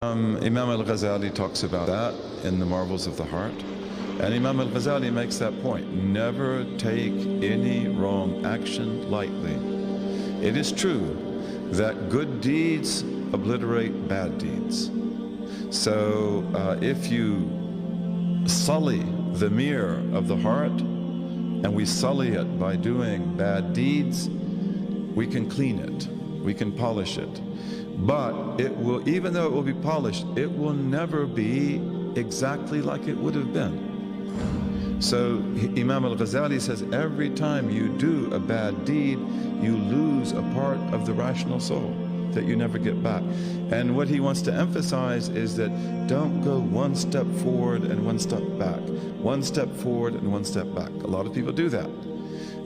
Imam al-Ghazali talks about that in the Marvels of the Heart. And Imam al-Ghazali makes that point. Never take any wrong action lightly. It is true that good deeds obliterate bad deeds. So if you sully the mirror of the heart, and we sully it by doing bad deeds, we can clean it, we can polish it. But it will, even though it will be polished, it will never be exactly like it would have been. So Imam al-Ghazali says every time you do a bad deed, you lose a part of the rational soul that you never get back. And what he wants to emphasize is that don't go one step forward and one step back. One step forward and one step back. A lot of people do that.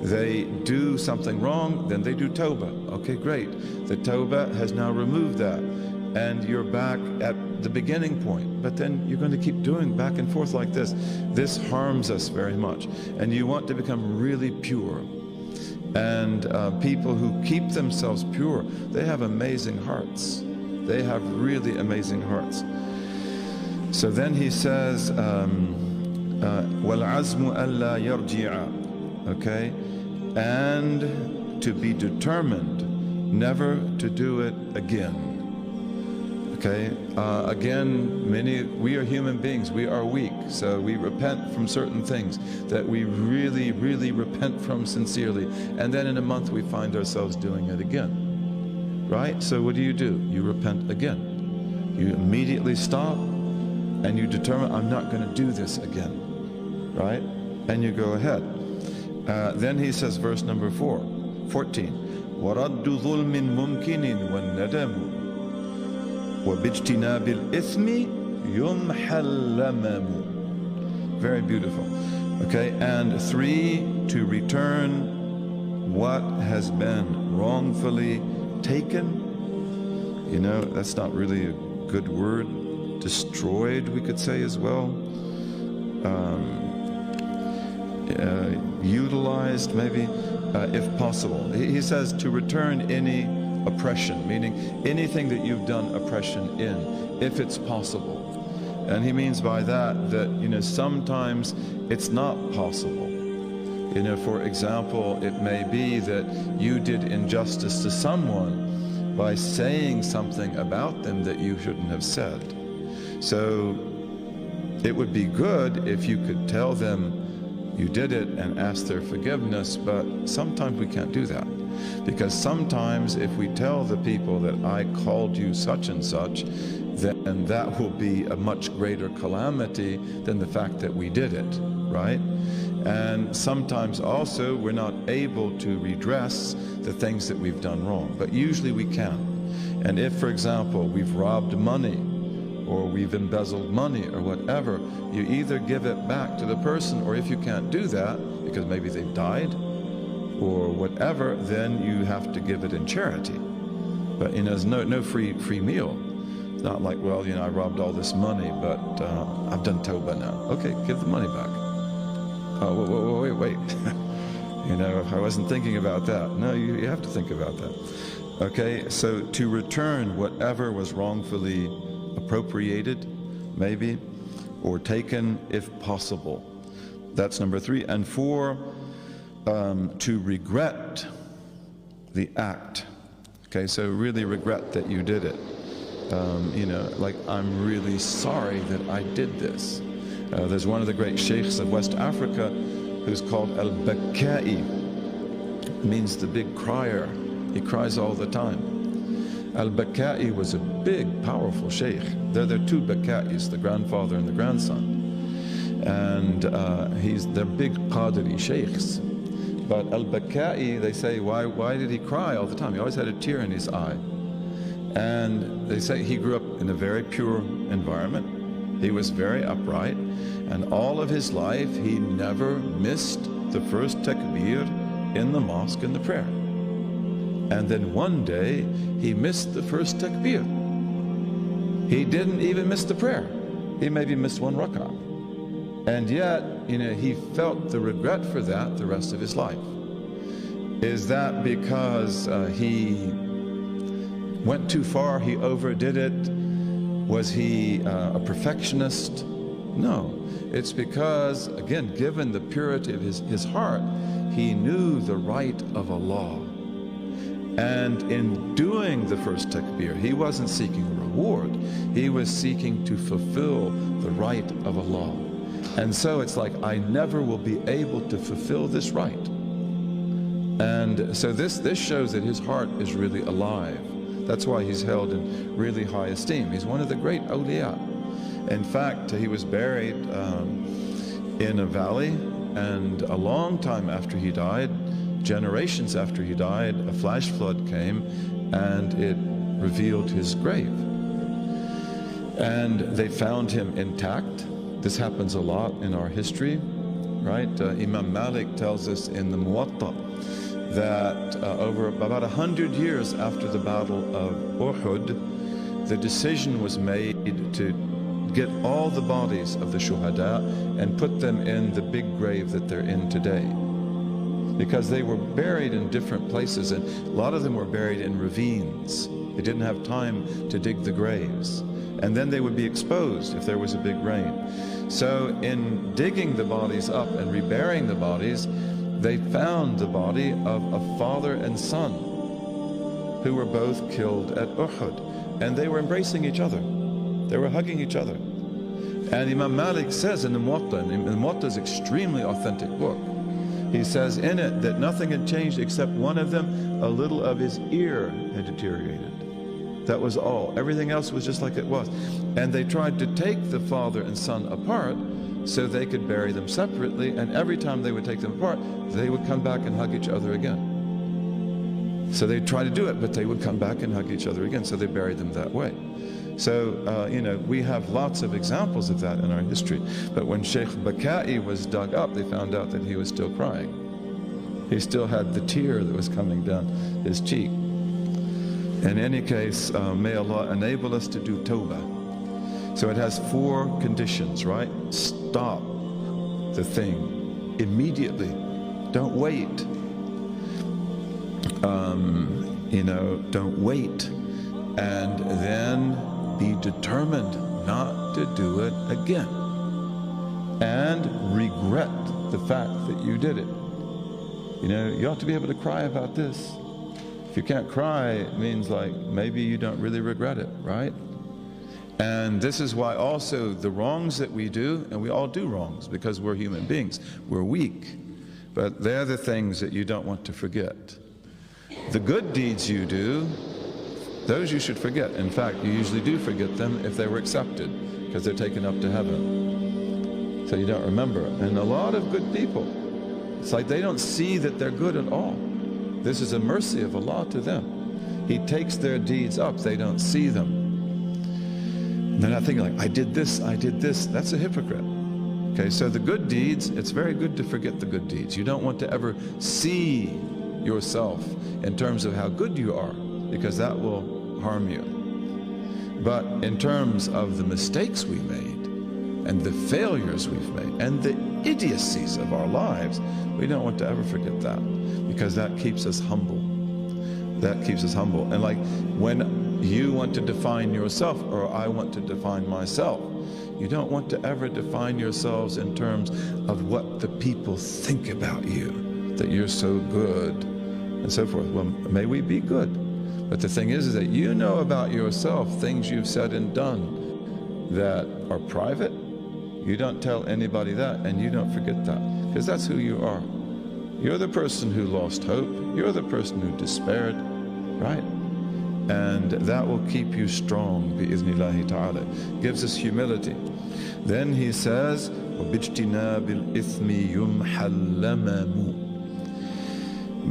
They do something wrong, then they do Tawba. Okay, great. The Tawba has now removed that. And you're back at the beginning point. But then you're going to keep doing back and forth like this. This harms us very much. And you want to become really pure. And people who keep themselves pure, they have amazing hearts. They have really amazing hearts. So then he says, وَالْعَزْمُ أَلَّا يَرْجِعَ. Okay? And to be determined never to do it again. Okay? Again, we are human beings, we are weak, so we repent from certain things that we really, really repent from sincerely, and then in a month we find ourselves doing it again. Right? So what do? You repent again. You immediately stop and you determine, I'm not going to do this again. Right? And you go ahead. Then he says, verse number 14, وَرَدُّ ظُلْمٍ مُمْكِنٍ وَالنَّدَمُ وَبِاجْتِنَابِ الْإِثْمِ يُمْحَى الْلَمَمُ. Very beautiful. Okay, and 3, to return what has been wrongfully taken. You know, that's not really a good word. Destroyed, we could say as well. Utilized, maybe, if possible. He says to return any oppression, meaning anything that you've done oppression in, if it's possible. And he means by that, you know, sometimes it's not possible. You know, for example, it may be that you did injustice to someone by saying something about them that you shouldn't have said. So it would be good if you could tell them you did it and ask their forgiveness, but sometimes we can't do that. Because sometimes if we tell the people that I called you such and such, then that will be a much greater calamity than the fact that we did it, right? And sometimes also we're not able to redress the things that we've done wrong, but usually we can. And if, for example, we've robbed money, or we've embezzled money or whatever, you either give it back to the person, or if you can't do that, because maybe they've died, or whatever, then you have to give it in charity. But you know, there's no free meal. It's not like, well, you know, I robbed all this money, but I've done Tawba now. Okay, give the money back. Oh, wait. You know, I wasn't thinking about that. No, you have to think about that. Okay, so to return whatever was wrongfully appropriated, maybe, or taken if possible. That's number 3. And 4, to regret the act. Okay, so really regret that you did it. You know, like, I'm really sorry that I did this. There's one of the great sheikhs of West Africa who's called al-Bakka'i. Means the big crier. He cries all the time. Al-Bakka'i was a big, powerful sheikh. There are 2 Bakka'is, the grandfather and the grandson. And they're big Qadiri sheikhs. But Al-Bakka'i, they say, why did he cry all the time? He always had a tear in his eye. And they say he grew up in a very pure environment. He was very upright. And all of his life, he never missed the first takbir in the mosque in the prayer. And then one day, he missed the first takbir. He didn't even miss the prayer. He maybe missed 1 rak'ah. And yet, you know, he felt the regret for that the rest of his life. Is that because he went too far, he overdid it, Was he a perfectionist? No. It's because, again, given the purity of his heart, he knew the right of Allah. And in doing the first takbir, he wasn't seeking a reward. He was seeking to fulfill the right of Allah. And so it's like, I never will be able to fulfill this right. And so this shows that his heart is really alive. That's why he's held in really high esteem. He's one of the great awliya. In fact, he was buried in a valley, and a long time after he died, generations after he died, a flash flood came and it revealed his grave. And they found him intact. This happens a lot in our history, right? Imam Malik tells us in the Muwatta that over about 100 years after the Battle of Uhud, the decision was made to get all the bodies of the shuhada and put them in the big grave that they're in today. Because they were buried in different places, and a lot of them were buried in ravines. They didn't have time to dig the graves. And then they would be exposed if there was a big rain. So in digging the bodies up and reburying the bodies, they found the body of a father and son who were both killed at Uhud. And they were embracing each other. They were hugging each other. And Imam Malik says in the Muwatta, and the Muwatta is an extremely authentic book, he says in it that nothing had changed except one of them, a little of his ear had deteriorated. That was all. Everything else was just like it was. And they tried to take the father and son apart so they could bury them separately, and every time they would take them apart, they would come back and hug each other again. So they'd try to do it, but they would come back and hug each other again, so they buried them that way. So, you know, we have lots of examples of that in our history. But when Shaykh Baka'i was dug up, they found out that he was still crying. He still had the tear that was coming down his cheek. In any case, may Allah enable us to do Tawba. So it has 4 conditions, right? Stop the thing immediately. Don't wait. You know, don't wait. And then be determined not to do it again, and regret the fact that you did it. You know, you ought to be able to cry about this. If you can't cry, it means like maybe you don't really regret it, right? And this is why also the wrongs that we do, and we all do wrongs because we're human beings, we're weak, but they're the things that you don't want to forget. The good deeds you do, those you should forget. In fact, you usually do forget them if they were accepted, because they're taken up to heaven. So you don't remember. And a lot of good people, it's like they don't see that they're good at all. This is a mercy of Allah to them. He takes their deeds up, they don't see them. They're not thinking like, I did this, I did this. That's a hypocrite. Okay, so the good deeds, it's very good to forget the good deeds. You don't want to ever see yourself in terms of how good you are, because that will harm you. But in terms of the mistakes we made and the failures we've made and the idiocies of our lives, we don't want to ever forget that, because that keeps us humble. That keeps us humble. And like when you want to define yourself, or I want to define myself, you don't want to ever define yourselves in terms of what the people think about you, that you're so good and so forth. Well, may we be good. But the thing is that you know about yourself things you've said and done that are private. You don't tell anybody that, and you don't forget that, because that's who you are. You're the person who lost hope. You're the person who despaired, right? And that will keep you strong, bi'iznillahi ta'ala. Gives us humility. Then he says, وَبِاجْتِنَابِ الْإِثْمِ يُمْحَ الْلَمَمُ.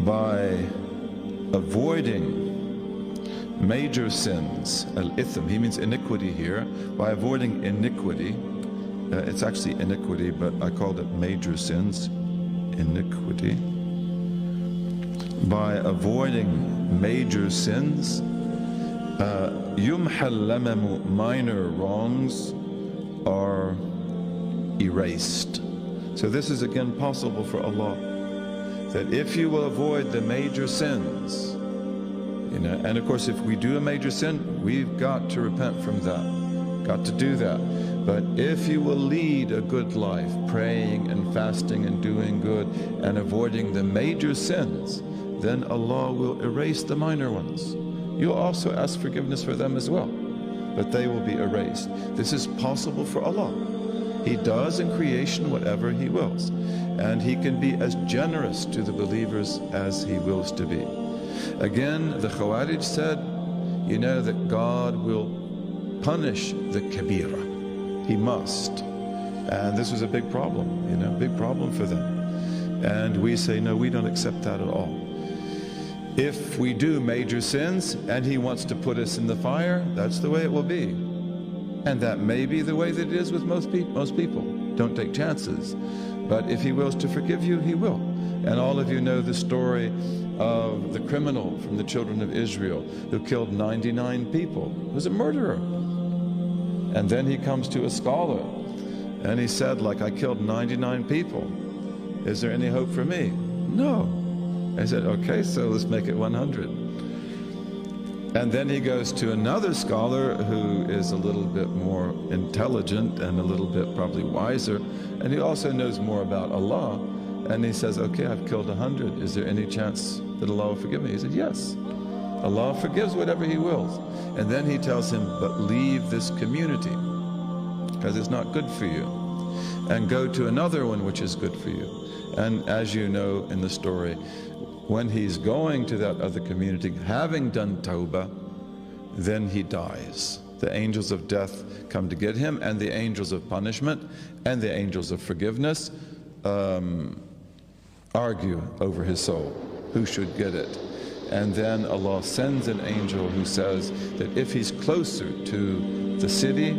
By avoiding major sins, al-ithm, he means iniquity here, by avoiding iniquity, it's actually iniquity, but I called it major sins, iniquity. By avoiding major sins, yumhal lamamu, minor wrongs are erased. So this is again possible for Allah, that if you will avoid the major sins, you know, and of course if we do a major sin, we've got to repent from that. got to do that. But if you will lead a good life, praying and fasting and doing good and avoiding the major sins, then Allah will erase the minor ones. You'll also ask forgiveness for them as well, but they will be erased. This is possible for Allah. He does in creation whatever He wills, and He can be as generous to the believers as He wills to be. Again, the Khawarij said, you know that God will punish the Kabira. He must. And this was a big problem, you know, big problem for them. And we say, no, we don't accept that at all. If we do major sins and He wants to put us in the fire, that's the way it will be. And that may be the way that it is with most people. Don't take chances. But if He wills to forgive you, He will. And all of you know the story of the criminal from the children of Israel who killed 99 people. He was a murderer. And then he comes to a scholar and he said, like, I killed 99 people. Is there any hope for me? No. I said, okay, so let's make it 100. And then he goes to another scholar who is a little bit more intelligent and a little bit probably wiser, and he also knows more about Allah. And he says, okay, I've killed 100. Is there any chance that Allah will forgive me? He said, yes. Allah forgives whatever He wills. And then he tells him, but leave this community because it's not good for you, and go to another one which is good for you. And as you know in the story, when he's going to that other community, having done Tawba, then he dies. The angels of death come to get him, and the angels of punishment and the angels of forgiveness argue over his soul, who should get it. And then Allah sends an angel who says that if he's closer to the city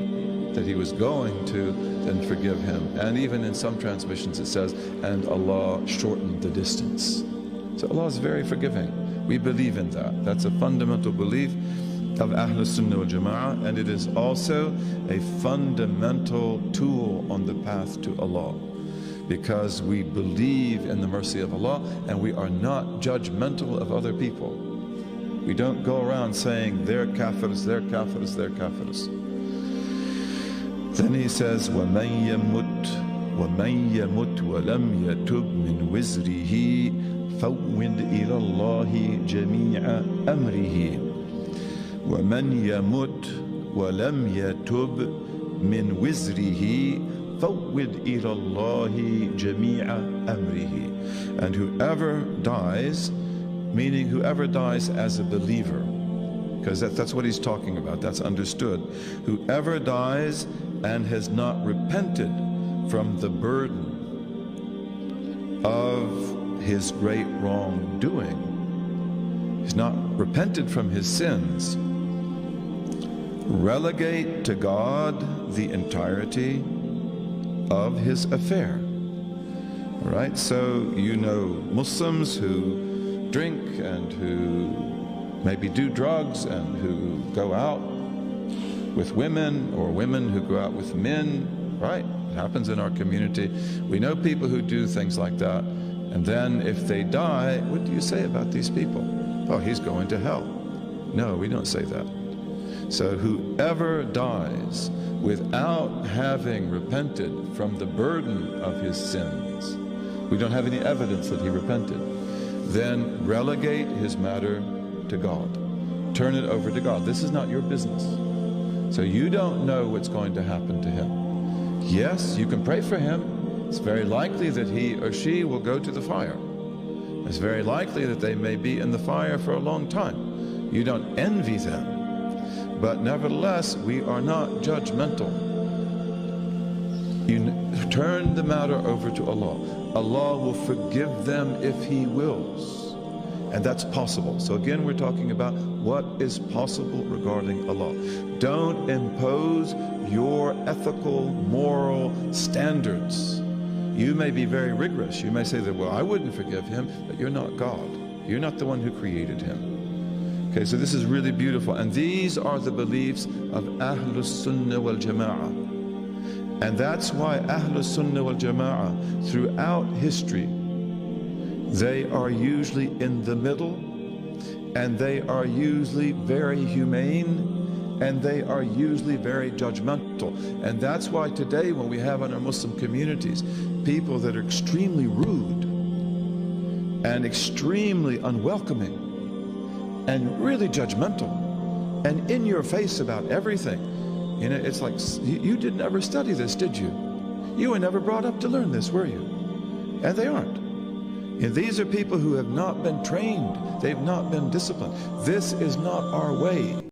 that he was going to, then forgive him. And even in some transmissions it says, and Allah shortened the distance. So Allah is very forgiving. We believe in that. That's a fundamental belief of Ahlus Sunnah wal Jama'ah, and it is also a fundamental tool on the path to Allah, because we believe in the mercy of Allah and we are not judgmental of other people. We don't go around saying they're kafirs, they're kafirs, they're kafirs. Then he says, وَمَنْ يَمُتْ وَلَمْ يَتُبْ مِنْ وِزْرِهِ فَوِّدْ إِلَى اللَّهِ جَمِيعَ أَمْرِهِ وَمَنْ يَمُتْ وَلَمْ يَتُبْ مِنْ وِزْرِهِ فَوِّدْ إِلَى اللَّهِ جَمِيعَ أَمْرِهِ. And whoever dies, meaning whoever dies as a believer, because that's what he's talking about, that's understood. Whoever dies and has not repented from the burden of his great wrongdoing, he's not repented from his sins, relegate to God the entirety of his affair. All right, so you know Muslims who drink and who maybe do drugs and who go out with women, or women who go out with men, right? It happens in our community. We know people who do things like that, and then if they die, what do you say about these people? Oh, he's going to hell. No, we don't say that. So whoever dies without having repented from the burden of his sins, we don't have any evidence that he repented, then relegate his matter to God. Turn it over to God. This is not your business. So you don't know what's going to happen to him. Yes, you can pray for him. It's very likely that he or she will go to the fire. It's very likely that they may be in the fire for a long time. You don't envy them. But nevertheless, we are not judgmental. You turn the matter over to Allah. Allah will forgive them if He wills. And that's possible. So again, we're talking about what is possible regarding Allah. Don't impose your ethical, moral standards. You may be very rigorous. You may say that, well, I wouldn't forgive him, but you're not God. You're not the one who created him. Okay, so this is really beautiful. And these are the beliefs of Ahlus Sunnah wal Jama'ah. And that's why Ahlus Sunnah wal Jama'ah, throughout history, they are usually in the middle, and they are usually very humane, and they are usually very judgmental. And that's why today when we have in our Muslim communities people that are extremely rude and extremely unwelcoming and really judgmental and in your face about everything, you know, it's like, you didn't ever study this, did you? You were never brought up to learn this, were you? And they aren't. And these are people who have not been trained. They've not been disciplined. This is not our way.